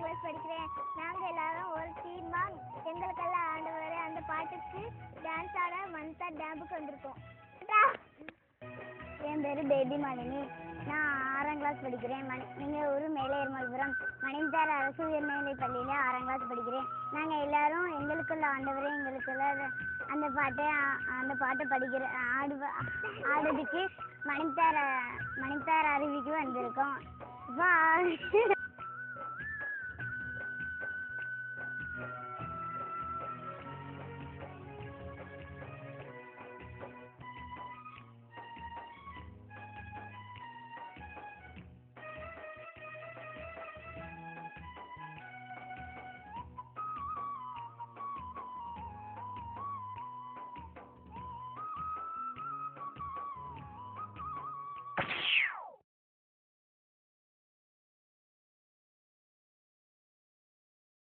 Class படிக்கிறேன். நாங்கள் எல்லாரும் ஒரு டீமாக எங்களுக்கெல்லாம் ஆண்டவர் அந்த பாட்டுக்கு டான்ஸ் ஆட மந்த்ரா டேம்புக்கு வந்திருக்கோம். என் பேர் பேபி மாலினி. நான் 6ஆம் கிளாஸ் படிக்கிறேன். எங்கள் ஊர் மேலே எருமல்புரம் மணிந்தார் அரசு உயர்நிலைப் பள்ளியில் 6ஆம் கிளாஸ் படிக்கிறேன். நாங்கள் எல்லாரும் எங்களுக்குள்ள ஆண்டவரே எங்களுக்குள்ள அந்த பாட்டை ஆடுறதுக்கு மணித்தார் அருவிக்கு வந்திருக்கோம்.